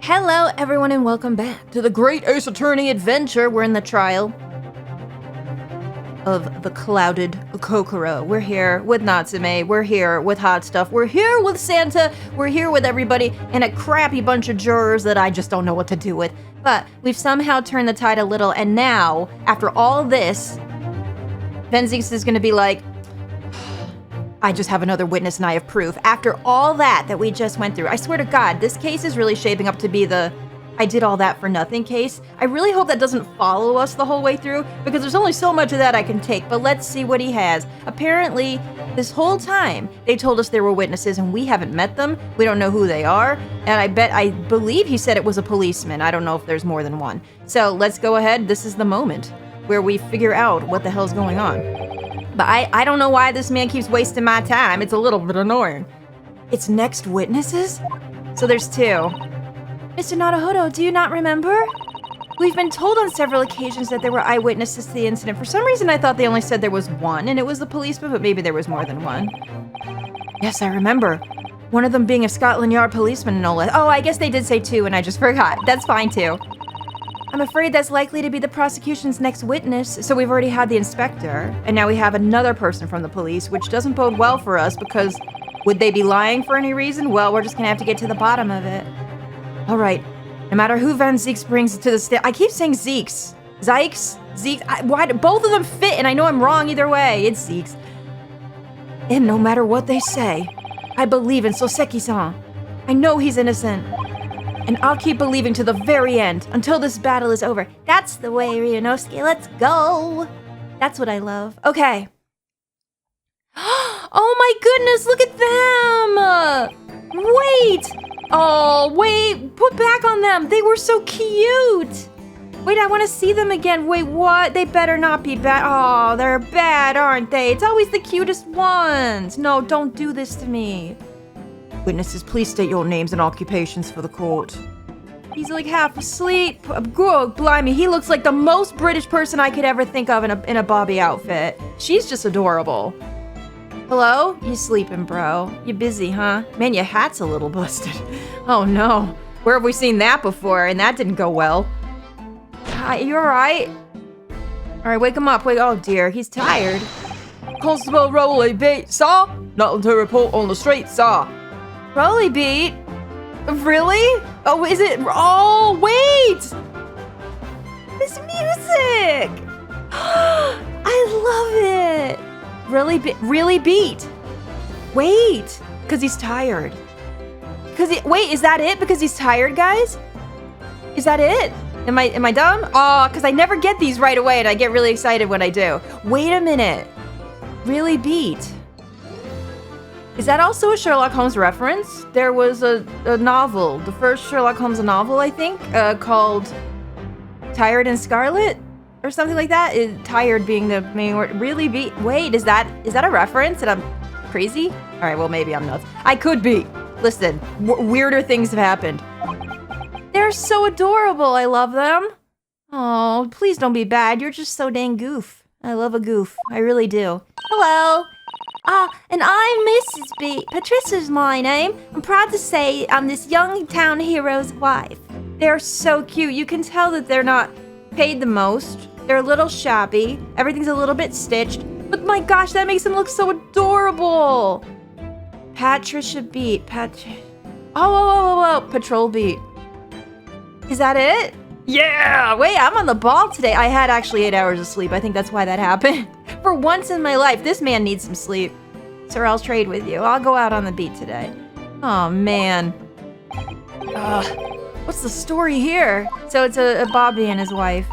Hello, everyone, and welcome back to the Great Ace Attorney Adventure. We're in the trial of the clouded Kokoro. We're here with Natsume. We're here with Hot Stuff. We're here with Santa. We're here with everybody and a crappy bunch of jurors that I just don't know what to do with. But we've somehow turned the tide a little, and now, after all this, Venzix is going to be like, I just have another witness and I have proof. After all that we just went through, I swear to God, this case is really shaping up to be the I did all that for nothing case. I really hope that doesn't follow us the whole way through, because there's only so much of that I can take, but let's see what he has. Apparently, this whole time, they told us there were witnesses and we haven't met them. We don't know who they are, and I believe he said it was a policeman. I don't know if there's more than one. So let's go ahead. This is the moment where we figure out what the hell's going on. But I don't know why this man keeps wasting my time. It's a little bit annoying. It's next witnesses? So there's two. Mr. Naruhodo, do you not remember? We've been told on several occasions that there were eyewitnesses to the incident. For some reason, I thought they only said there was one, and it was the policeman, but maybe there was more than one. Yes, I remember. One of them being a Scotland Yard policeman, no less. Oh, I guess they did say two, and I just forgot. That's fine, too. I'm afraid that's likely to be the prosecution's next witness. So we've already had the inspector, and now we have another person from the police, which doesn't bode well for us because would they be lying for any reason? Well, we're just gonna have to get to the bottom of it. All right, no matter who Van Zeeks brings to the stand, I keep saying Zeeks. Zykes? Zeeks? Why do both of them fit? And I know I'm wrong either way. It's Zeeks. And no matter what they say, I believe in Soseki-san. I know he's innocent. And I'll keep believing to the very end, until this battle is over. That's the way, Ryunosuke. Let's go. That's what I love. Okay. Oh my goodness, look at them! Wait! Oh, wait, put back on them. They were so cute. Wait, I want to see them again. Wait, what? They better not be bad. Oh, they're bad, aren't they? It's always the cutest ones. No, don't do this to me. Witnesses, please state your names and occupations for the court. He's like half asleep. God, blimey, he looks like the most British person I could ever think of in a Bobby outfit. She's just adorable. Hello? You sleeping, bro? You busy, huh? Man, your hat's a little busted. Oh no. Where have we seen that before? And that didn't go well. You alright? Alright, wake him up. Wait, oh dear, he's tired. Constable Rolly Beat, sir? Nothing to report on the street, sir. Rolly Beat? Really? Oh, is it? Oh, wait! This music! I love it! Really beat. Wait, because he's tired. Wait, is that it? Because he's tired, guys? Is that it? Am I dumb? Oh, because I never get these right away and I get really excited when I do. Wait a minute. Really beat. Is that also a Sherlock Holmes reference? There was a novel, the first Sherlock Holmes novel, I think, called Tired and Scarlet? Or something like that. Tired being the main word. Really be. Wait, is that a reference? And I'm crazy? All right, well maybe I'm nuts. I could be. Listen, weirder things have happened. They're so adorable. I love them. Oh, please don't be bad. You're just so dang goof. I love a goof. I really do. Hello. And I'm Mrs. B. Patricia's my name. I'm proud to say I'm this young town hero's wife. They're so cute. You can tell that they're not paid the most. They're a little shabby. Everything's a little bit stitched. But my gosh, that makes them look so adorable. Patricia Beat. Oh, Patrol Beat. Is that it? Yeah! Wait, I'm on the ball today. I had actually 8 hours of sleep. I think that's why that happened. For once in my life, this man needs some sleep. Sir, I'll trade with you. I'll go out on the beat today. Oh, man. What's the story here? So it's a Bobby and his wife.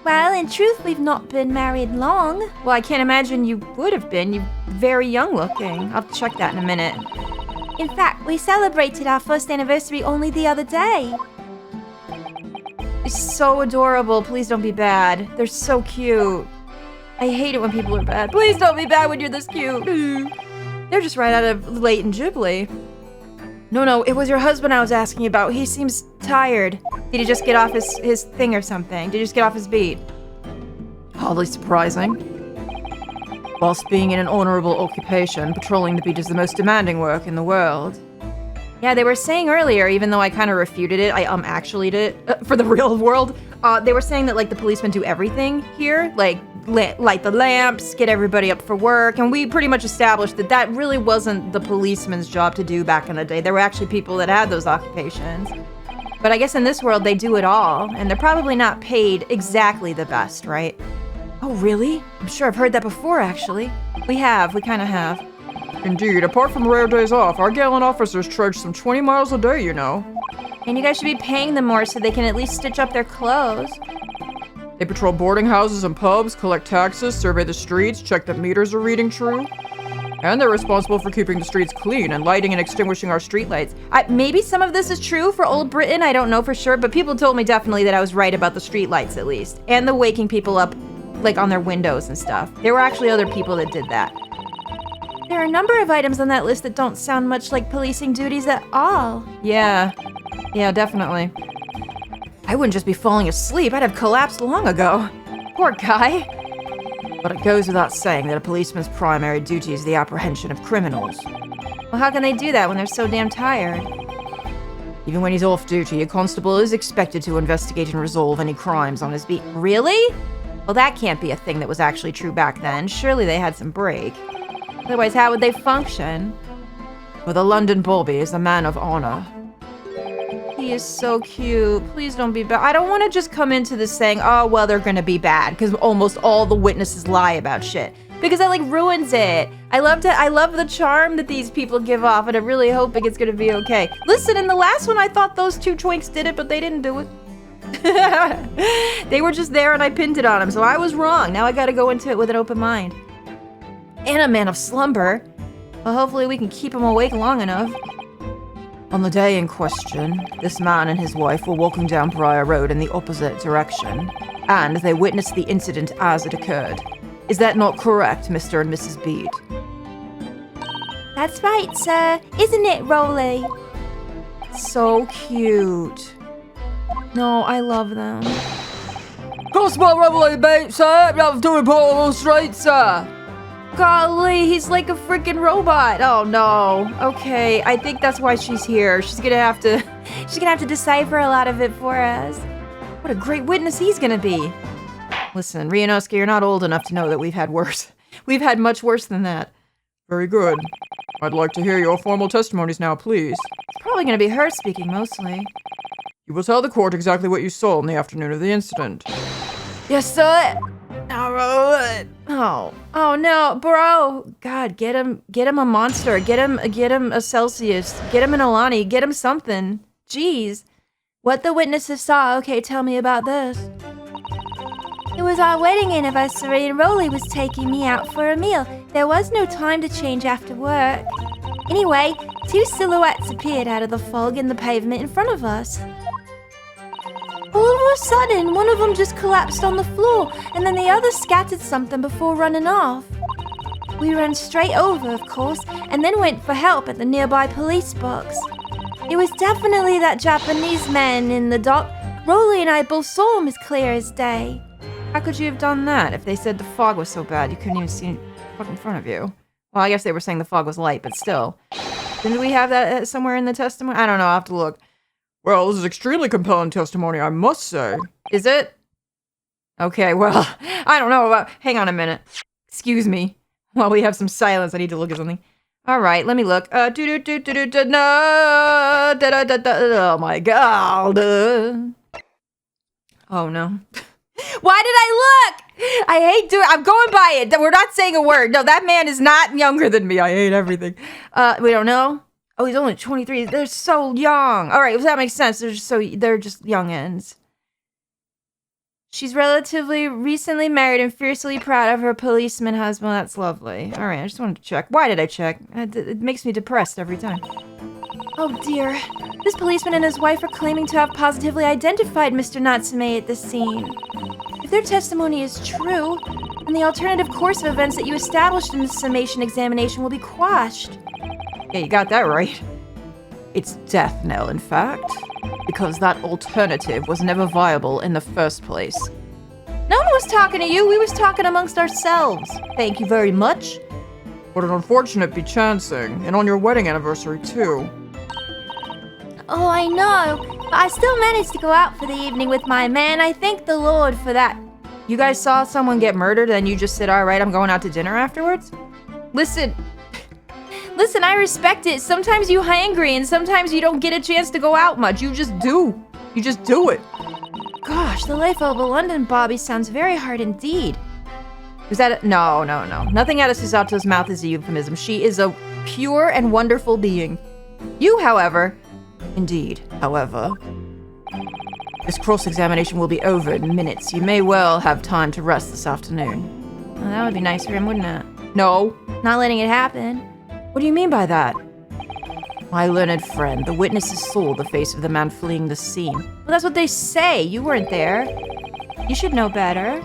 Well, in truth, we've not been married long. Well, I can't imagine you would have been. You're very young looking. I'll check that in a minute. In fact, we celebrated our first anniversary only the other day. It's so adorable. Please don't be bad. They're so cute. I hate it when people are bad. Please don't be bad when you're this cute. They're just right out of Latent Ghibli. No, it was your husband I was asking about. He seems tired. Did he just get off his thing or something? Did he just get off his beat? Hardly surprising. Whilst being in an honorable occupation, patrolling the beat is the most demanding work in the world. Yeah, they were saying earlier, even though I kind of refuted it, I actually did it for the real world. They were saying that like the policemen do everything here, like light the lamps, get everybody up for work, and we pretty much established that that really wasn't the policeman's job to do back in the day. There were actually people that had those occupations. But I guess in this world they do it all, and they're probably not paid exactly the best, right? Oh, really? I'm sure I've heard that before, actually. We kind of have. Indeed, apart from rare days off, our gallant officers trudge some 20 miles a day, you know. And you guys should be paying them more so they can at least stitch up their clothes. They patrol boarding houses and pubs, collect taxes, survey the streets, check that meters are reading true. And they're responsible for keeping the streets clean and lighting and extinguishing our streetlights. Maybe some of this is true for Old Britain, I don't know for sure, but people told me definitely that I was right about the streetlights at least. And the waking people up, like on their windows and stuff. There were actually other people that did that. There are a number of items on that list that don't sound much like policing duties at all. Yeah, definitely. I wouldn't just be falling asleep, I'd have collapsed long ago. Poor guy. But it goes without saying that a policeman's primary duty is the apprehension of criminals. Well, how can they do that when they're so damn tired? Even when he's off duty, a constable is expected to investigate and resolve any crimes on his beat. Really? Well, that can't be a thing that was actually true back then. Surely they had some break. Otherwise, how would they function? For the London Bobby is a man of honor. He is so cute. Please don't be bad. I don't want to just come into this saying, oh, well, they're gonna be bad, because almost all the witnesses lie about shit. Because that, like, ruins it. I love the charm that these people give off, and I really hope it's gonna be okay. Listen, in the last one, I thought those two twinks did it, but they didn't do it. They were just there, and I pinned it on them, so I was wrong. Now I gotta go into it with an open mind. And a man of slumber. Well, hopefully we can keep him awake long enough. On the day in question, this man and his wife were walking down Briar Road in the opposite direction, and they witnessed the incident as it occurred. Is that not correct, Mr. and Mrs. Bede? That's right, sir. Isn't it, Rolly? So cute. No, I love them. Constable Rolly Bede, sir. I'm doing Paul on the street, sir. Golly, he's like a freaking robot. Oh no. Okay, I think that's why she's here. She's gonna have to decipher a lot of it for us. What a great witness he's gonna be. Listen, Ryunosuke, you're not old enough to know that we've had worse. We've had much worse than that. Very good. I'd like to hear your formal testimonies now, please. It's probably gonna be her speaking mostly. You will tell the court exactly what you saw on the afternoon of the incident. Yes, sir. Alright. Oh no, bro. God, get him a monster. Get him a Celsius. Get him an Alani. Get him something. Jeez. What the witnesses saw. Okay, tell me about this. It was our wedding anniversary and Rolly was taking me out for a meal. There was no time to change after work. Anyway, two silhouettes appeared out of the fog in the pavement in front of us. All of a sudden, one of them just collapsed on the floor, and then the other scattered something before running off. We ran straight over, of course, and then went for help at the nearby police box. It was definitely that Japanese man in the dock. Rolly and I both saw him as clear as day. How could you have done that if they said the fog was so bad you couldn't even see fuck in front of you? Well, I guess they were saying the fog was light, but still. Didn't we have that somewhere in the testimony? I don't know, I'll have to look. Well, this is extremely compelling testimony, I must say. Is it? Okay, well, I don't know about... Hang on a minute. Excuse me. While we have some silence, I need to look at something. Alright, let me look. Oh my god. Oh no. Why did I look? I hate doing... I'm going by it. We're not saying a word. No, that man is not younger than me. I hate everything. We don't know. Oh, he's only 23. They're so young. All right, well, that makes sense. They're just youngins. She's relatively recently married and fiercely proud of her policeman husband. That's lovely. All right, I just wanted to check. Why did I check? It makes me depressed every time. Oh dear. This policeman and his wife are claiming to have positively identified Mr. Natsume at the scene. If their testimony is true, then the alternative course of events that you established in the summation examination will be quashed. Yeah, you got that right. It's death knell, in fact, because that alternative was never viable in the first place. No one was talking to you. We was talking amongst ourselves. Thank you very much. What an unfortunate bechancing, and on your wedding anniversary, too. Oh, I know. But I still managed to go out for the evening with my man. I thank the Lord for that. You guys saw someone get murdered and you just said, all right, I'm going out to dinner afterwards? Listen, I respect it. Sometimes you hangry and sometimes you don't get a chance to go out much. You just do. You just do it. Gosh, the life of a London Bobby sounds very hard indeed. Is that No. Nothing out of Susato's mouth is a euphemism. She is a pure and wonderful being. You, however... Indeed, however... This cross-examination will be over in minutes. You may well have time to rest this afternoon. Well, that would be nice for him, wouldn't it? No. Not letting it happen. What do you mean by that? My learned friend, the witnesses saw the face of the man fleeing the scene. Well, that's what they say. You weren't there. You should know better.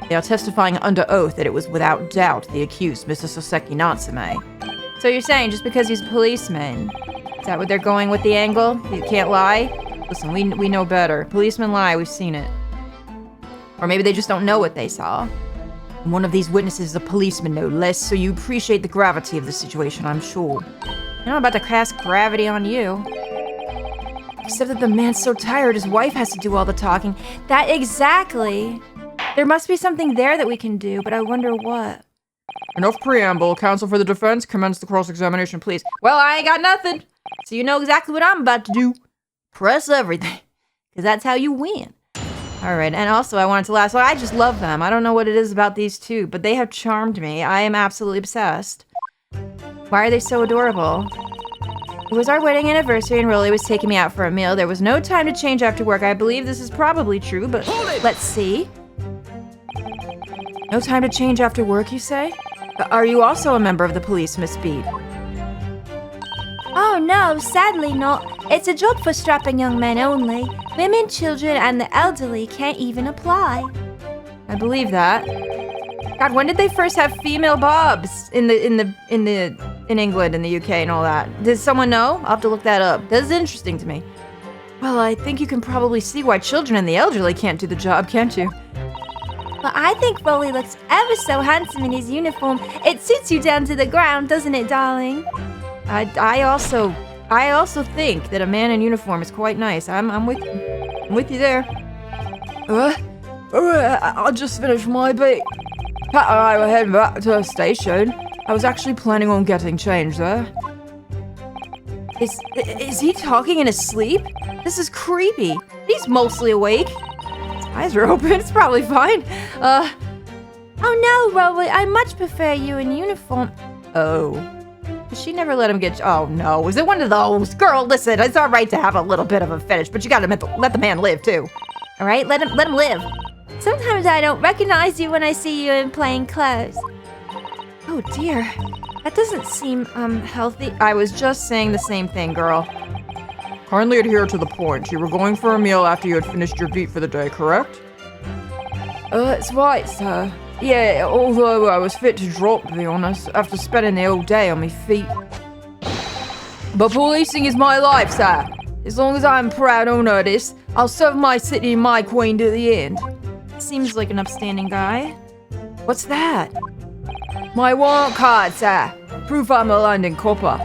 They are testifying under oath that it was without doubt the accused, Mr. Soseki Natsume. So you're saying just because he's a policeman, is that what they're going with the angle? You can't lie? Listen, we know better. Policemen lie, we've seen it. Or maybe they just don't know what they saw. And one of these witnesses is a policeman, no less, so you appreciate the gravity of the situation, I'm sure. I'm not about to cast gravity on you. Except that the man's so tired, his wife has to do all the talking. That exactly. There must be something there that we can do, but I wonder what. Enough preamble. Counsel for the defense, commence the cross-examination, please. Well, I ain't got nothing. So you know exactly what I'm about to do. Press everything. Because that's how you win. Alright, and also I wanted to last. I just love them. I don't know what it is about these two, but they have charmed me. I am absolutely obsessed. Why are they so adorable? It was our wedding anniversary and Rolly was taking me out for a meal. There was no time to change after work. I believe this is probably true, but let's see. No time to change after work, you say? Are you also a member of the police, Miss Beat? Oh no, sadly not. It's a job for strapping young men only. Women, children, and the elderly can't even apply. I believe that. God, when did they first have female bobs in England and the UK and all that? Does someone know? I'll have to look that up. This is interesting to me. Well, I think you can probably see why children and the elderly can't do the job, can't you? But I think Rolly looks ever so handsome in his uniform. It suits you down to the ground, doesn't it, darling? I also think that a man in uniform is quite nice. I'm with you. I'm with you there. I just finished my beat. Pat and I were heading back to the station. I was actually planning on getting changed there. Is he talking in his sleep? This is creepy. He's mostly awake. His eyes are open. It's probably fine. Oh no, Rolly. I much prefer you in uniform. Oh. She never let him get... Oh, no. Is it one of those? Girl, listen, it's all right to have a little bit of a fetish, but you gotta let the man live, too. All right? Let him live. Sometimes I don't recognize you when I see you in plain clothes. Oh, dear. That doesn't seem, healthy. I was just saying the same thing, girl. Kindly adhere to the point. You were going for a meal after you had finished your beat for the day, correct? That's right, sir. Yeah, although I was fit to drop, to be honest, after spending the whole day on my feet. But policing is my life, sir. As long as I'm proud owner of this, I'll serve my city and my queen to the end. Seems like an upstanding guy. What's that? My warrant card, sir. Proof I'm a London copper.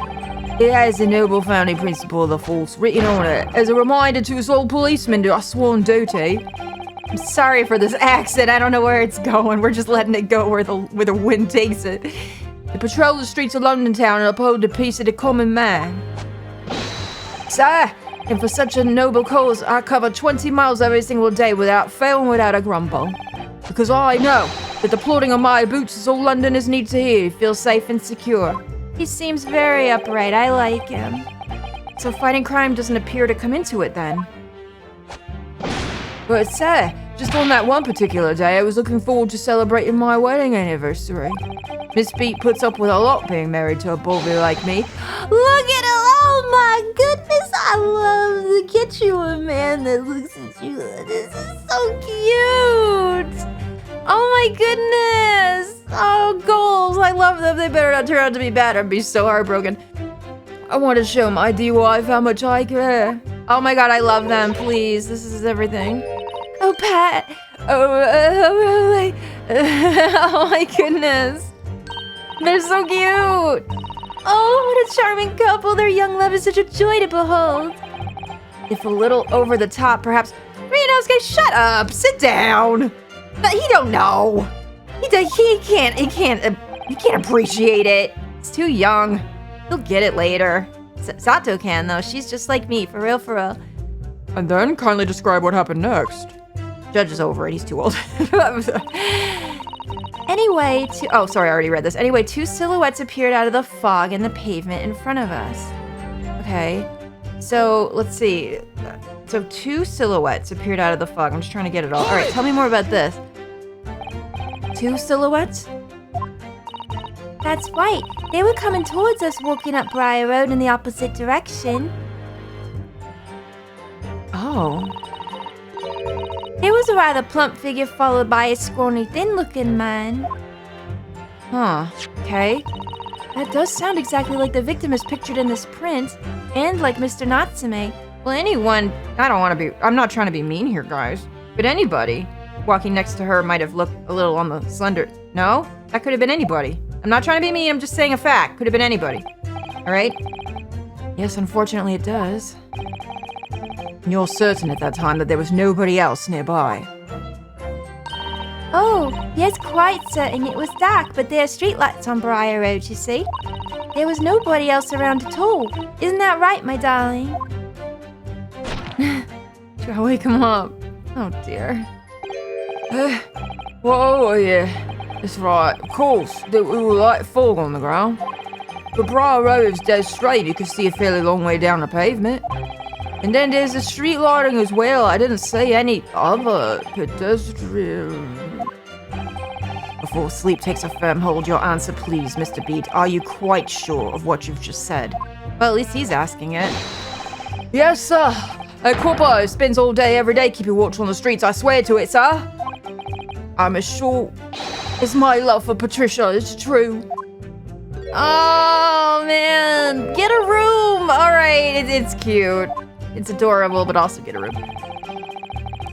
It has the noble family principle of the force written on it as a reminder to us all policemen to our sworn duty. I'm sorry for this accent. I don't know where it's going. We're just letting it go where the wind takes it. To patrol the streets of London town and uphold the peace of the common man. Sir, and for such a noble cause, I cover 20 miles every single day without fail and without a grumble. Because I know that the plodding of my boots is all Londoners need to hear to feel safe and secure. He seems very upright. I like him. So fighting crime doesn't appear to come into it then? But sir, just on that one particular day, I was looking forward to celebrating my wedding anniversary. Miss Beat puts up with a lot being married to a bully like me. Look at him! Oh my goodness! I love to get you a man that looks at you. This is so cute! Oh my goodness! Oh, goals! I love them. They better not turn out to be bad. I'd be so heartbroken. I want to show my dear wife how much I care. Oh my god, I love them. Please, this is everything. Oh, Pat. Really? Oh my goodness. They're so cute. Oh, what a charming couple. Their young love is such a joy to behold. if a little over the top, perhaps. Reno's guy, shut up, sit down. But he don't know. He can't appreciate it. He's too young. He'll get it later. Sato can though. She's just like me, for real, for real. And then kindly describe what happened next. Judge is over it. He's too old. Anyway, oh, sorry, I already read this. Anyway, two silhouettes appeared out of the fog in the pavement in front of us. Okay, so let's see. So two silhouettes appeared out of the fog. I'm just trying to get it all. All right, tell me more about this. Two silhouettes? That's right. They were coming towards us walking up Briar Road in the opposite direction. Oh. There was a rather plump figure followed by a scrawny, thin-looking man. Huh. Okay. That does sound exactly like the victim is pictured in this print, and like Mr. Natsume. Well, anyone, I'm not trying to be mean here, guys, but anybody walking next to her might have looked a little on the slender. No? That could have been anybody. I'm not trying to be mean, I'm just saying a fact. Could have been anybody. All right? Yes, unfortunately it does. You're certain at that time that there was nobody else nearby? Oh, yes, quite certain. It was dark, but there are streetlights on Briar Road, you see. There was nobody else around at all. Isn't that right, my darling? Should I wake him up? Oh, dear. Whoa, yeah. That's right. Of course, there were light fog on the ground. But Briar Road is dead straight. You can see a fairly long way down the pavement. And then there's the street lighting as well. I didn't say any other pedestrian. Before sleep takes a firm hold, your answer, please, Mr. Beat. Are you quite sure of what you've just said? Well, at least he's asking it. Yes, sir. Corpo spends all day, every day, keeping watch on the streets. I swear to it, sir. I'm as sure as my love for Patricia is true. Oh, man. Get a room. All right, it's cute. It's adorable, but also get a room.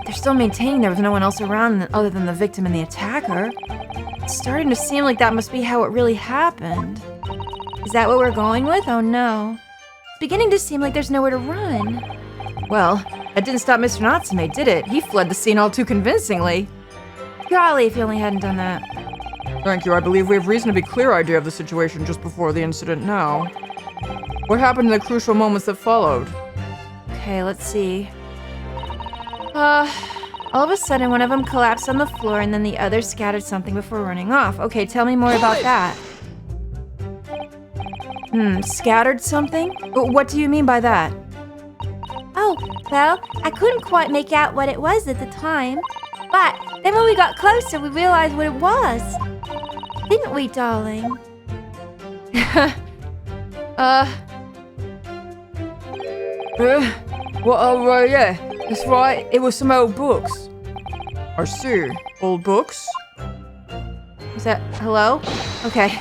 They're still maintaining there was no one else around other than the victim and the attacker. It's starting to seem like that must be how it really happened. Is that what we're going with? Oh no. It's beginning to seem like there's nowhere to run. Well, that didn't stop Mr. Natsume, did it? He fled the scene all too convincingly. Golly, if he only hadn't done that. Thank you. I believe we have reasonably clear idea of the situation just before the incident now. What happened in the crucial moments that followed? Okay, let's see. All of a sudden, one of them collapsed on the floor, and then the other scattered something before running off. Okay, tell me more about that. Scattered something? What do you mean by that? Oh, well, I couldn't quite make out what it was at the time. But then when we got closer, we realized what it was. Didn't we, darling? Well, yeah, that's right. It was some old books. I see. Old books? Is that hello? Okay.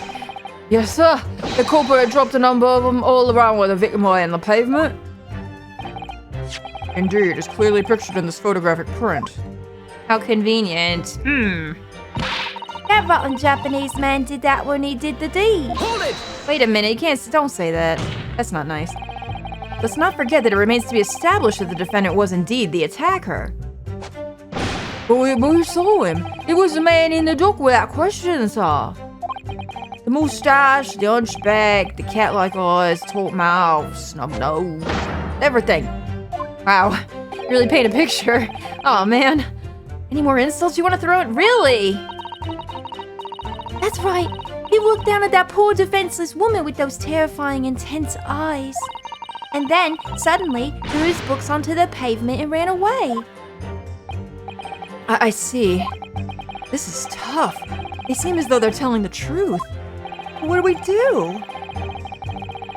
Yes, sir. The culprit had dropped a number of them all around where the victim lay on the pavement. Indeed, it's clearly pictured in this photographic print. How convenient. That rotten Japanese man did that when he did the deed. Hold it! Wait a minute, don't say that. That's not nice. Let's not forget that it remains to be established that the defendant was indeed the attacker. But we saw him. It was the man in the dock without question, sir. The moustache, the hunchback, the cat-like eyes, taut mouth, snub nose, everything. Wow, you really paint a picture. Oh man. Any more insults you want to throw at? Really? That's right. He looked down at that poor defenseless woman with those terrifying, intense eyes. And then, suddenly, threw his books onto the pavement and ran away. I see. This is tough. They seem as though they're telling the truth. What do we do?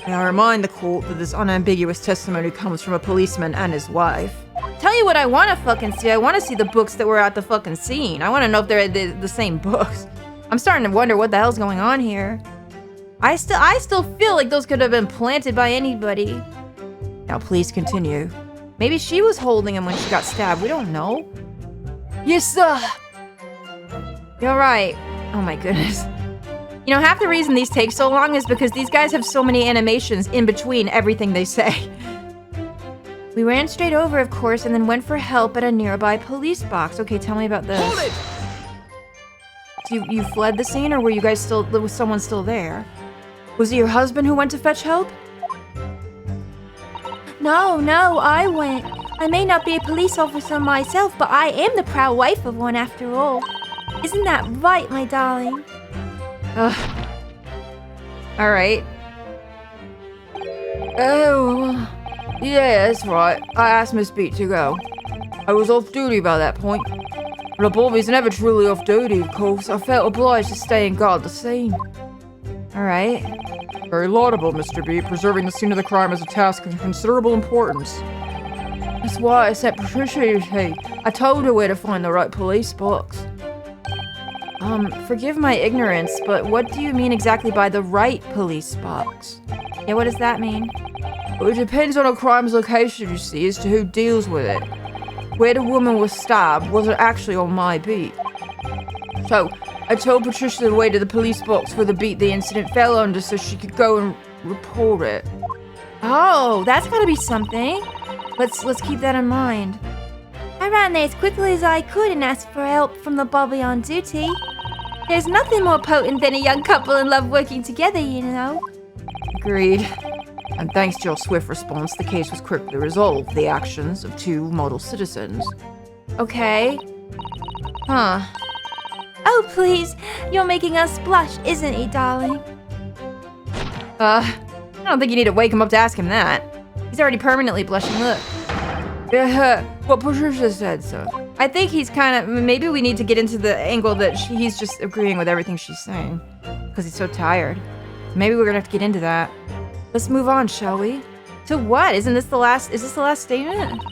May I remind the court that this unambiguous testimony comes from a policeman and his wife. Tell you what I want to fucking see. I want to see the books that were at the fucking scene. I want to know if they're the same books. I'm starting to wonder what the hell's going on here. I still feel like those could have been planted by anybody. Now please continue. Maybe she was holding him when she got stabbed. We don't know. Yes, sir. You're right. Oh my goodness. You know, half the reason these take so long is because these guys have so many animations in between everything they say. We ran straight over, of course, and then went for help at a nearby police box. Okay, tell me about this. Hold it! So you fled the scene, or were you guys was someone still there? Was it your husband who went to fetch help? No, I went. I may not be a police officer myself, but I am the proud wife of one after all. Isn't that right, my darling? Ugh. Alright. Oh, yeah, that's right. I asked Miss Beat to go. I was off duty by that point. But a Bobby's never truly off duty, of course. I felt obliged to stay and guard the scene. Alright. Very laudable, Mr. B. Preserving the scene of the crime is a task of considerable importance. That's why I sent Patricia to take. I told her where to find the right police box. Forgive my ignorance, but what do you mean exactly by the right police box? Yeah, what does that mean? Well, it depends on a crime's location, you see, as to who deals with it. Where the woman was stabbed wasn't actually on my beat. So, I told Patricia the way to the police box where the beat the incident fell under so she could go and report it. Oh, that's gotta be something. Let's keep that in mind. I ran there as quickly as I could and asked for help from the Bobby on duty. There's nothing more potent than a young couple in love working together, you know. Agreed. And thanks to your swift response, the case was quickly resolved. The actions of two model citizens. Okay. Huh. Oh, please. You're making us blush, isn't he, darling? I don't think you need to wake him up to ask him that. He's already permanently blushing. Look. Yeah, what Patricia said, so. I think he's kind of... Maybe we need to get into the angle that he's just agreeing with everything she's saying. Because he's so tired. Maybe we're gonna have to get into that. Let's move on, shall we? To what? Isn't this the last... Is this the last statement?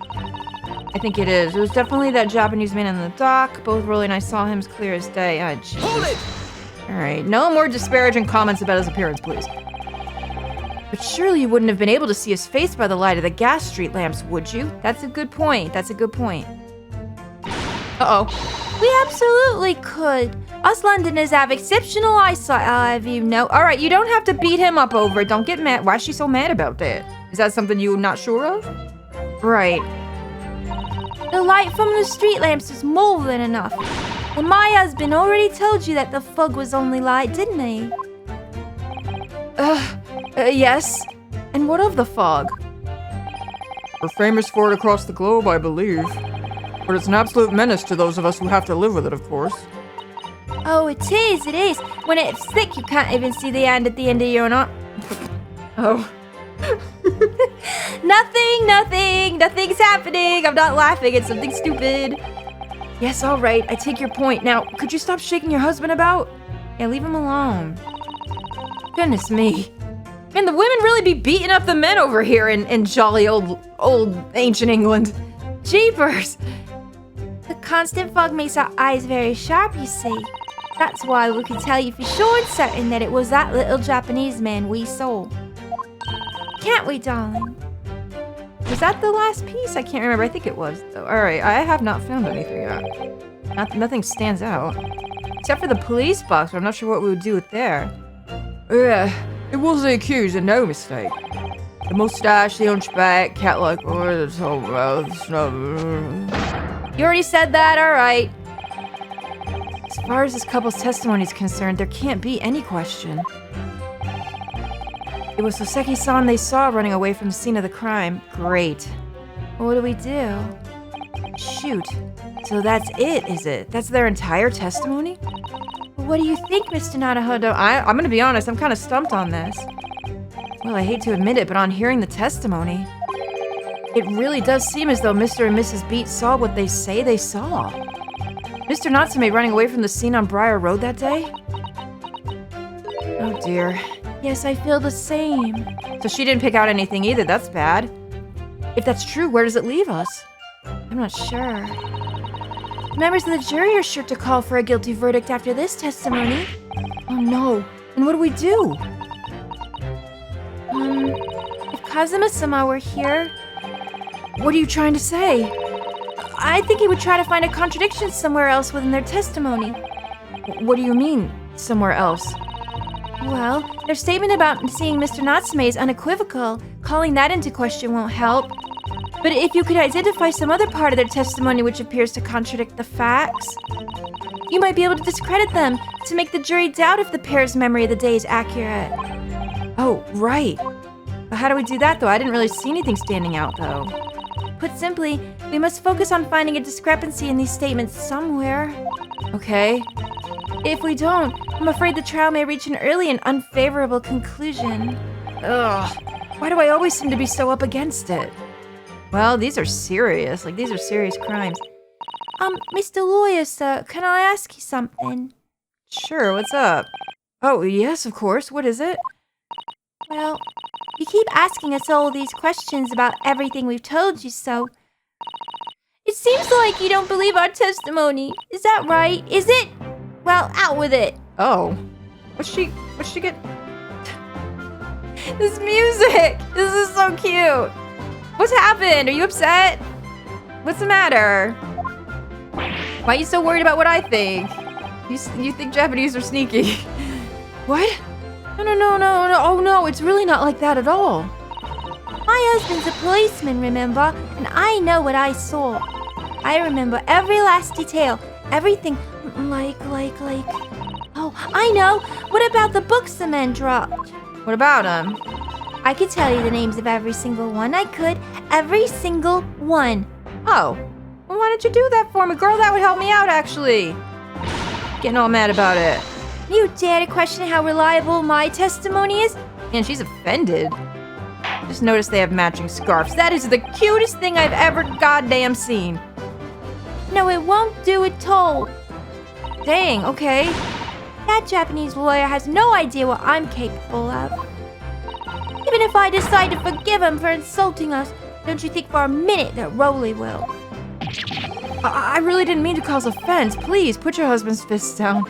I think it is. It was definitely that Japanese man in the dock. Both really nice. Saw him as clear as day. Hold it! Alright, no more disparaging comments about his appearance, please. But surely you wouldn't have been able to see his face by the light of the gas street lamps, would you? That's a good point. That's a good point. Uh-oh. We absolutely could. Us Londoners have exceptional eyesight, I'll have you know. Alright, you don't have to beat him up over it. Don't get mad. Why is she so mad about that? Is that something you're not sure of? Right. The light from the street lamps was more than enough. And my husband already told you that the fog was only light, didn't he? Yes. And what of the fog? We're famous for it across the globe, I believe. But it's an absolute menace to those of us who have to live with it, of course. Oh, it is. When it's thick, you can't even see the end at the end of your knot. Oh. Nothing's happening. I'm not laughing at something stupid. Yes, all right. I take your point. Now, could you stop shaking your husband about? Yeah, leave him alone. Goodness me. Man, the women really be beating up the men over here in jolly old ancient England. Jeepers. The constant fog makes our eyes very sharp, you see. That's why we can tell you for sure and certain that it was that little Japanese man we saw. Can't we, darling? Was that the last piece? I can't remember. I think it was, though. Alright, I have not found anything yet. Nothing stands out. Except for the police box, but I'm not sure what we would do with there. Yeah, it was the accused, and no mistake. The mustache, the hunchback, cat-like eyes, the tall mouth, snub. You already said that, alright. As far as this couple's testimony is concerned, there can't be any question. It was Soseki-san they saw running away from the scene of the crime. Great. What do we do? Shoot. So that's it, is it? That's their entire testimony? What do you think, Mr. Naruhodo? I'm gonna be honest, I'm kind of stumped on this. Well, I hate to admit it, but on hearing the testimony, it really does seem as though Mr. and Mrs. Beat saw what they say they saw. Mr. Natsume running away from the scene on Briar Road that day? Oh dear. Yes, I feel the same. So she didn't pick out anything either, that's bad. If that's true, where does it leave us? I'm not sure. Members of the jury are sure to call for a guilty verdict after this testimony. Oh no, and what do we do? If Kazuma-sama were here... What are you trying to say? I think he would try to find a contradiction somewhere else within their testimony. What do you mean, somewhere else? Well, their statement about seeing Mr. Natsume is unequivocal. Calling that into question won't help. But if you could identify some other part of their testimony which appears to contradict the facts, you might be able to discredit them to make the jury doubt if the pair's memory of the day is accurate. Oh, right. But how do we do that, though? I didn't really see anything standing out, though. Put simply, we must focus on finding a discrepancy in these statements somewhere. Okay. If we don't, I'm afraid the trial may reach an early and unfavorable conclusion. Ugh. Why do I always seem to be so up against it? Well, these are serious. Like, these are serious crimes. Mr. Lawyer, sir, can I ask you something? Sure, what's up? Oh, yes, of course. What is it? Well, you keep asking us all these questions about everything we've told you, so... It seems like you don't believe our testimony. Is that right? Is it? Well, out with it. Oh. What's she get? This music! This is so cute! What's happened? Are you upset? What's the matter? Why are you so worried about what I think? You think Japanese are sneaky. What? No. Oh, no, it's really not like that at all. My husband's a policeman, remember? And I know what I saw. I remember every last detail. Everything like... Oh, I know! What about the books the men dropped? What about them? I could tell you the names of every single one. I could. Every single one. Oh. Well, why don't you do that for me, girl? That would help me out, actually. Getting all mad about it. You dare to question how reliable my testimony is? And she's offended. Just noticed they have matching scarves. That is the cutest thing I've ever goddamn seen. No, it won't do at all. Dang, okay. That Japanese lawyer has no idea what I'm capable of. Even if I decide to forgive him for insulting us, don't you think for a minute that Rowley will? I really didn't mean to cause offense. Please, put your husband's fists down.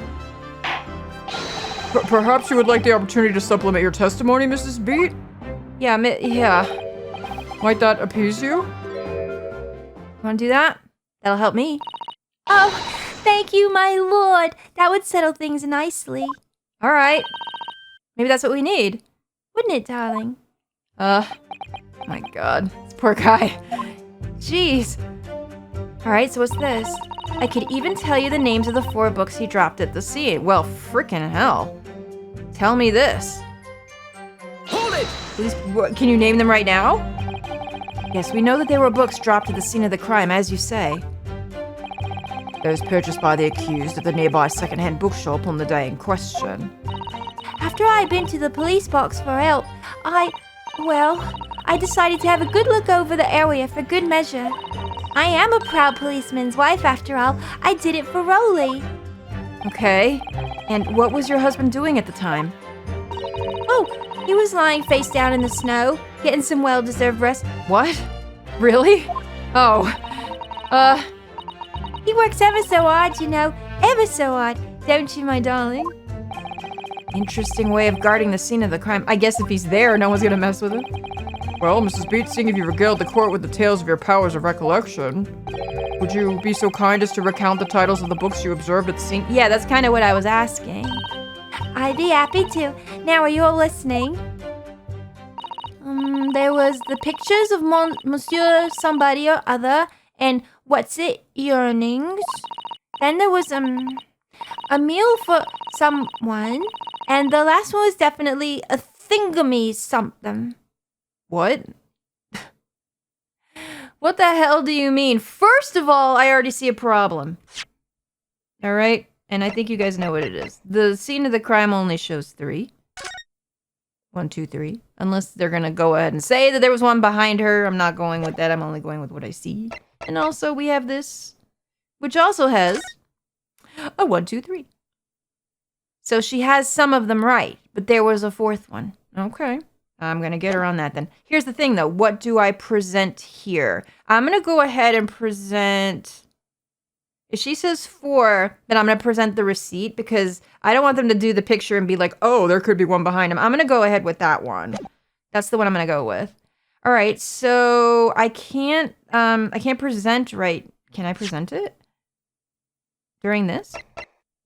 Perhaps you would like the opportunity to supplement your testimony, Mrs. Beat? Yeah. Might that appease you? Want to do that? That'll help me. Oh, thank you, my lord. That would settle things nicely. All right. Maybe that's what we need. Wouldn't it, darling? My God. This poor guy. Jeez. All right, so what's this? I could even tell you the names of the 4 books he dropped at the scene. Well, frickin' hell. Tell me this. Hold it! Please, can you name them right now? Yes, we know that there were books dropped at the scene of the crime, as you say. Those purchased by the accused at the nearby second-hand bookshop on the day in question. After I'd been to the police box for help, I decided to have a good look over the area for good measure. I am a proud policeman's wife, after all. I did it for Rowley. Okay. And what was your husband doing at the time? Oh, he was lying face down in the snow, getting some well-deserved rest. What? Really? Oh. He works ever so hard, you know. Ever so hard. Don't you, my darling? Interesting way of guarding the scene of the crime. I guess if he's there, no one's gonna mess with him. Well, Mrs. Beat, seeing if you regaled the court with the tales of your powers of recollection, would you be so kind as to recount the titles of the books you observed at the scene? Yeah, that's kind of what I was asking. I'd be happy to. Now, are you all listening? There was the pictures of Monsieur somebody or other, and what's it, yearnings. Then there was, a meal for someone, and the last one was definitely a thingamy something. What? What the hell do you mean? First of all, I already see a problem. All right? And I think you guys know what it is. The scene of the crime only shows 3. 1, 2, 3. Unless they're gonna go ahead and say that there was one behind her. I'm not going with that. I'm only going with what I see. And also we have this, which also has a 1, 2, 3. So she has some of them right, but there was a 4th one. Okay. I'm going to get her on that then. Here's the thing, though. What do I present here? I'm going to go ahead and present... If she says 4, then I'm going to present the receipt because I don't want them to do the picture and be like, oh, there could be one behind him. I'm going to go ahead with that one. That's the one I'm going to go with. All right, so I can't present right. Can I present it? During this?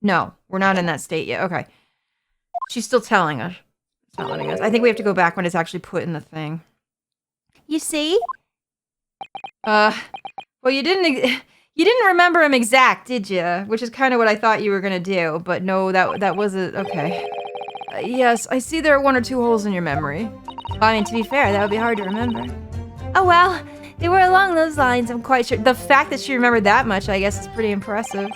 No, we're not in that state yet. Okay. She's still telling us. It's not letting us. I think we have to go back when it's actually put in the thing. You see? Well, you didn't remember him exact, did you? Which is kind of what I thought you were gonna do, but no, that wasn't, okay. Yes, I see there are 1 or 2 holes in your memory. I mean, to be fair, that would be hard to remember. Oh well, they were along those lines, I'm quite sure. The fact that she remembered that much, I guess, is pretty impressive.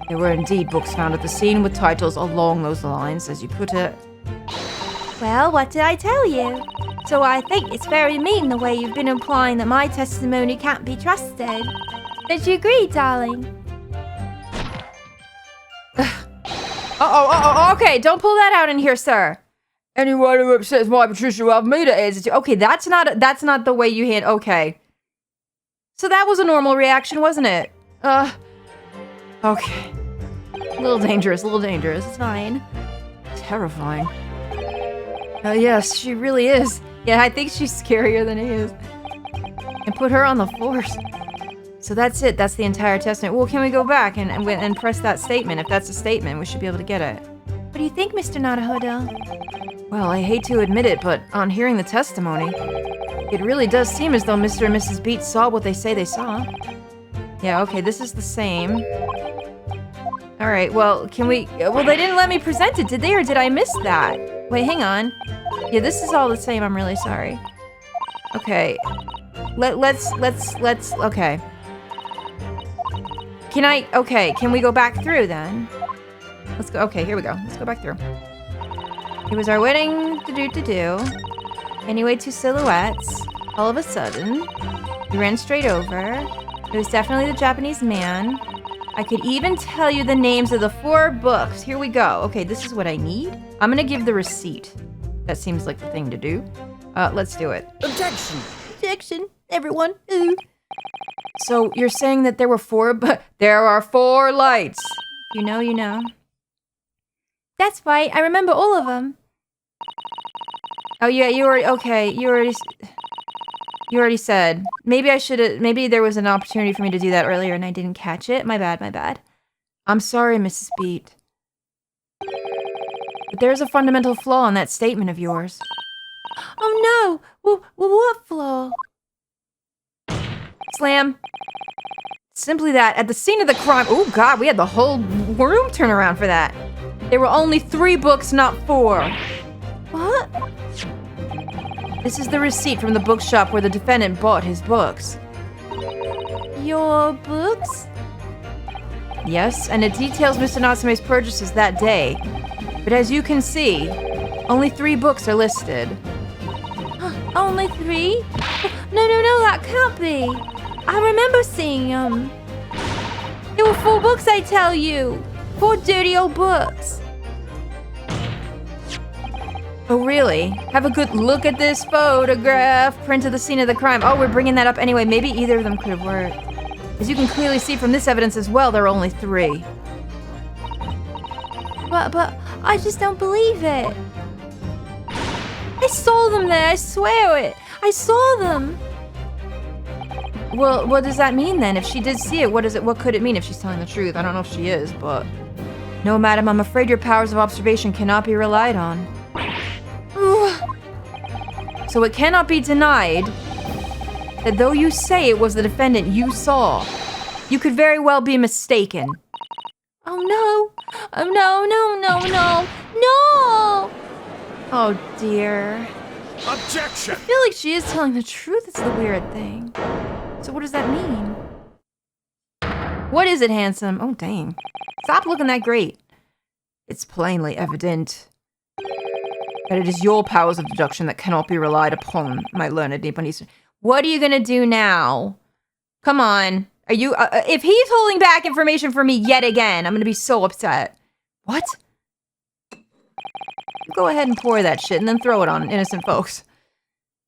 There were indeed books found at the scene with titles along those lines, as you put it. Well, what did I tell you? So I think it's very mean the way you've been implying that my testimony can't be trusted. Don't you agree, darling? Okay, don't pull that out in here, sir. Anyone who upsets my Patricia will have me to answer to. Okay, that's not the way you hand. Okay. So that was a normal reaction, wasn't it? Okay. A little dangerous, It's fine. Terrifying. Yes, she really is. Yeah, I think she's scarier than he is. And put her on the force. So that's it. That's the entire testament. Well, can we go back and press that statement? If that's a statement, we should be able to get it. What do you think, Mr. Narahodo? Well, I hate to admit it, but on hearing the testimony, it really does seem as though Mr. and Mrs. Beat saw what they say they saw. Yeah, okay, this is the same. Alright, well, can we... Well, they didn't let me present it, did they? Or did I miss that? Wait, hang on. Yeah, this is all the same. I'm really sorry. Okay. Let's... Okay. Can we go back through then? Let's go. Okay, here we go. Let's go back through. It was our wedding to-do. Anyway, 2 silhouettes. All of a sudden, we ran straight over. It was definitely the Japanese man. I could even tell you the names of the 4 books. Here we go. Okay, this is what I need. I'm gonna give the receipt. That seems like the thing to do. Let's do it. Objection! Objection, everyone. Ooh. So you're saying that there were 4, but there are 4 lights. You know. That's right, I remember all of them. Oh yeah, you already said. Maybe there was an opportunity for me to do that earlier and I didn't catch it. My bad. I'm sorry, Mrs. Beat. But there's a fundamental flaw in that statement of yours. Oh no! What flaw? Slam. Simply that, at the scene of the crime... Oh god, we had the whole room turn around for that. There were only 3 books, not 4. What? This is the receipt from the bookshop where the defendant bought his books. Your books? Yes, and it details Mr. Natsume's purchases that day. But as you can see, only 3 books are listed. Only 3? No, that can't be. I remember seeing them. There were 4 books, I tell you. 4 dirty old books. Oh, really? Have a good look at this photograph. Print of the scene of the crime. Oh, we're bringing that up anyway. Maybe either of them could have worked. As you can clearly see from this evidence as well, there are only 3. But I just don't believe it. I saw them there, I swear it. I saw them. Well, what does that mean then? If she did see it, what could it mean if she's telling the truth? I don't know if she is, but... No, madam, I'm afraid your powers of observation cannot be relied on. So it cannot be denied that though you say it was the defendant you saw, you could very well be mistaken. Oh no! Oh no! Oh dear. Objection! I feel like she is telling the truth. It's the weird thing. So what does that mean? What is it, handsome? Oh dang. Stop looking that great. It's plainly evident that it is your powers of deduction that cannot be relied upon, my learned Nipponese. What are you gonna do now? Come on. Are you, if he's holding back information from me yet again, I'm gonna be so upset. What? Go ahead and pour that shit and then throw it on innocent folks.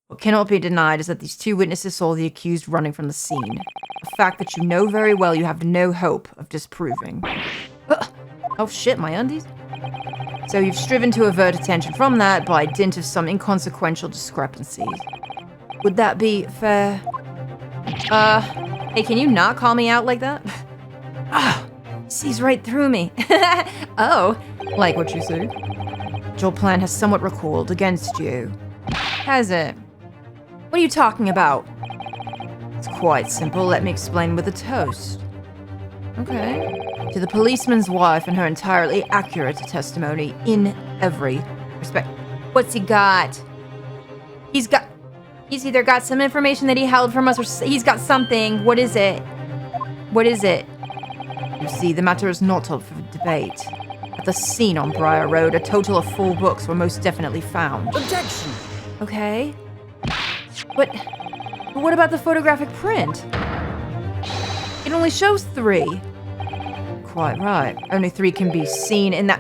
What cannot be denied is that these 2 witnesses saw the accused running from the scene. A fact that you know very well you have no hope of disproving. Oh shit, my undies? So you've striven to avert attention from that by dint of some inconsequential discrepancies. Would that be fair? Hey, can you not call me out like that? Sees right through me. Oh, like what you say? Your plan has somewhat recoiled against you. Has it? What are you talking about? It's quite simple. Let me explain with a toast. Okay. To the policeman's wife and her entirely accurate testimony in every respect. What's he got? He's either got some information that he held from us or he's got something. What is it? What is it? You see, the matter is not up for debate. At the scene on Briar Road, a total of 4 books were most definitely found. Objection! Okay. But what about the photographic print? It only shows 3. Quite right. Only 3 can be seen in that.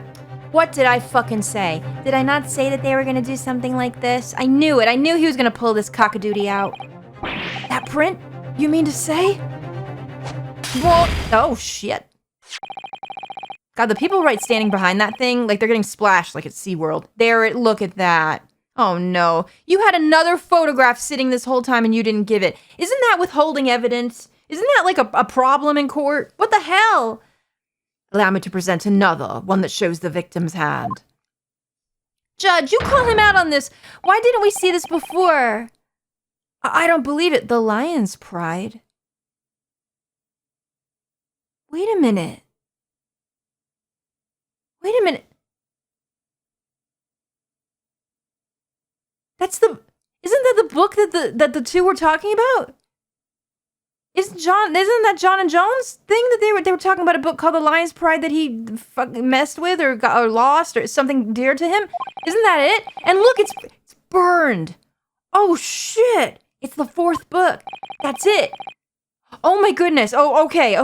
What did I fucking say? Did I not say that they were gonna do something like this? I knew it. I knew he was gonna pull this cockadoodie out. That print? You mean to say? What? Oh, shit. God, the people right standing behind that thing, like they're getting splashed like it's SeaWorld. There, look at that. Oh no. You had another photograph sitting this whole time and you didn't give it. Isn't that withholding evidence? Isn't that like a problem in court? What the hell? Allow me to present another, one that shows the victim's hand. Judge, you call him out on this. Why didn't we see this before? I don't believe it. The lion's pride. Wait a minute. Wait a minute. Isn't that the book that the two were talking about? Isn't that John and Jones thing that they were talking about, a book called The Lion's Pride that he messed with or lost or something dear to him? Isn't that it? And look, it's burned. Oh shit. It's the 4th book. That's it. Oh my goodness. Oh, okay.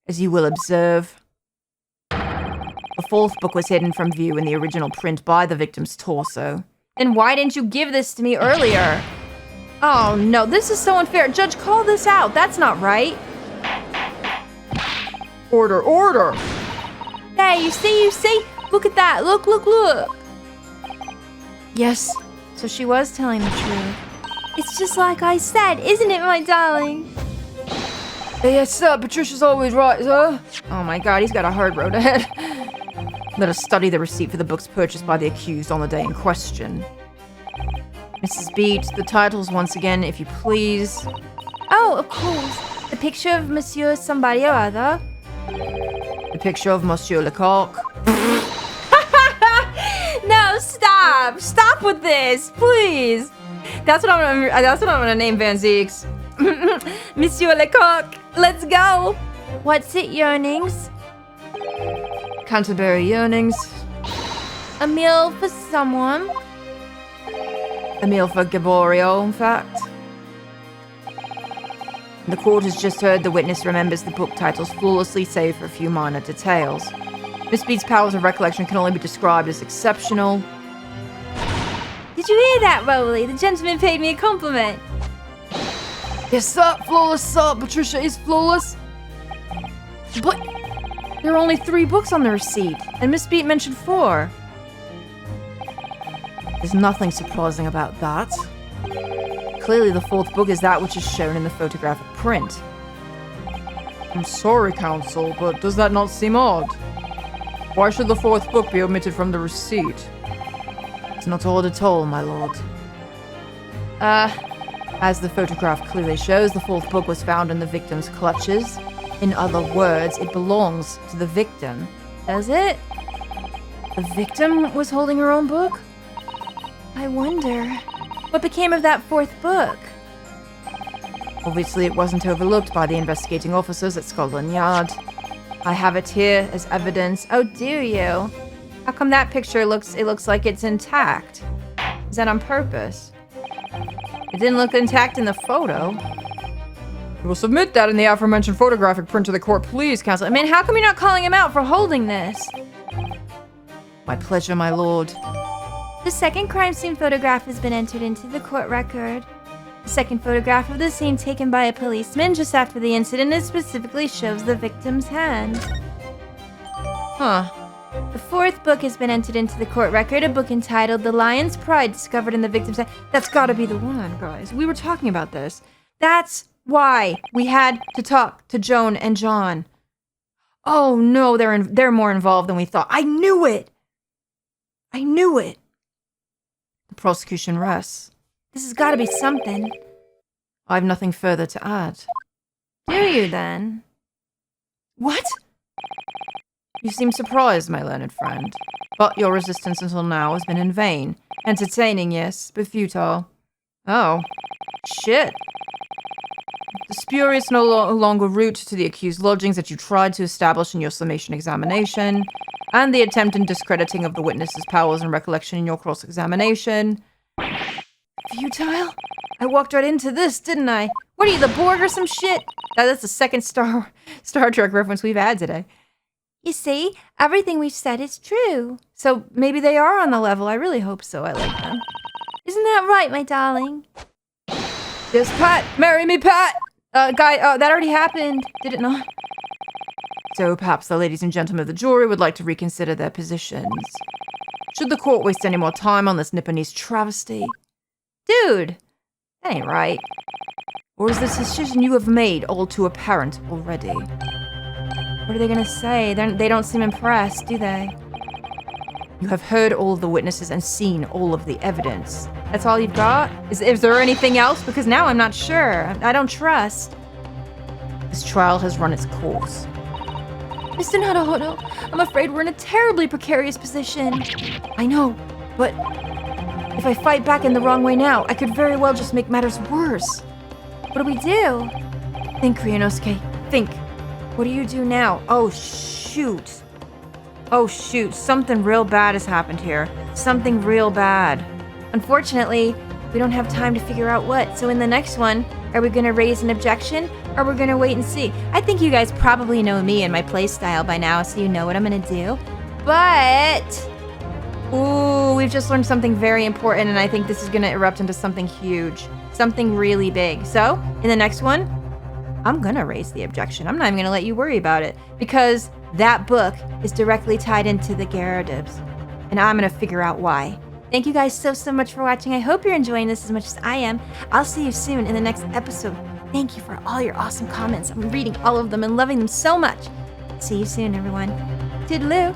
As you will observe, the 4th book was hidden from view in the original print by the victim's torso. Then why didn't you give this to me earlier? Oh no, this is so unfair. Judge, call this out. That's not right. Order. Hey, you see? Look at that. Look. Yes, so she was telling the truth. It's just like I said, isn't it, my darling? Yes, sir. Patricia's always right, sir. Oh my god, he's got a hard road ahead. Let us study the receipt for the books purchased by the accused on the day in question. Mrs. Beat, the titles once again, if you please. Oh, of course. The picture of Monsieur somebody or other. The picture of Monsieur Lecoq. No, stop! Stop with this, please. That's what I'm gonna name Van Zeeks. Monsieur Lecoq, let's go. What's it, yearnings? Canterbury yearnings. A meal for someone. A meal for Gaborio, in fact. The court has just heard the witness remembers the book titles flawlessly, save for a few minor details. Miss Beat's powers of recollection can only be described as exceptional. Did you hear that, Rowley? The gentleman paid me a compliment. Yes, sir. Flawless, sir. Patricia is flawless. But there are only 3 books on the receipt, and Miss Beat mentioned 4. There's nothing surprising about that. Clearly the 4th book is that which is shown in the photographic print. I'm sorry, counsel, but does that not seem odd? Why should the 4th book be omitted from the receipt? It's not odd at all, my lord. As the photograph clearly shows, the 4th book was found in the victim's clutches. In other words, it belongs to the victim. Does it? The victim was holding her own book? I wonder. What became of that 4th book? Obviously, it wasn't overlooked by the investigating officers at Scotland Yard. I have it here as evidence. Oh, do you? How come that picture looks like it's intact? Is that on purpose? It didn't look intact in the photo. We will submit that in the aforementioned photographic print to the court, please, counsel. I mean, how come you're not calling him out for holding this? My pleasure, my lord. The second crime scene photograph has been entered into the court record. The second photograph of the scene taken by a policeman just after the incident, it specifically shows the victim's hand. Huh. The 4th book has been entered into the court record, a book entitled The Lion's Pride, discovered in the victim's hand. That's gotta be the one, guys. We were talking about this. That's why we had to talk to Joan and John. Oh no, they're more involved than we thought. I knew it! The prosecution rests. This has gotta be something. I have nothing further to add. Do you then? What? You seem surprised, my learned friend. But your resistance until now has been in vain. Entertaining, yes, but futile. Oh. Shit. The spurious no longer route to the accused lodgings that you tried to establish in your summation examination, and the attempt in discrediting of the witness's powers and recollection in your cross-examination. Futile? I walked right into this, didn't I? What are you, the Borg or some shit? That's the second Star Trek reference we've had today. You see, everything we've said is true. So maybe they are on the level. I really hope so. I like them. Isn't that right, my darling? Yes, Pat! Marry me, Pat! That already happened. Did it not? So perhaps the ladies and gentlemen of the jury would like to reconsider their positions. Should the court waste any more time on this Nipponese travesty? Dude! That ain't right. Or is this decision you have made all too apparent already? What are they gonna say? They don't seem impressed, do they? You have heard all of the witnesses and seen all of the evidence. That's all you've got? Is there anything else? Because now I'm not sure. I don't trust. This trial has run its course. Mr. Naruhodo, I'm afraid we're in a terribly precarious position. I know, but if I fight back in the wrong way now, I could very well just make matters worse. What do we do? Think, Ryunosuke. Think. What do you do now? Oh, shoot. Oh, shoot. Something real bad has happened here. Something real bad. Unfortunately, we don't have time to figure out what. So in the next one, are we going to raise an objection? Or are we going to wait and see? I think you guys probably know me and my play style by now, so you know what I'm going to do. But... ooh, we've just learned something very important, and I think this is going to erupt into something huge. Something really big. So, in the next one, I'm going to raise the objection. I'm not even going to let you worry about it. Because that book is directly tied into the Gyarados. And I'm going to figure out why. Thank you guys so much for watching. I hope you're enjoying this as much as I am. I'll see you soon in the next episode. Thank you for all your awesome comments. I'm reading all of them and loving them so much. See you soon, everyone. Toodaloo.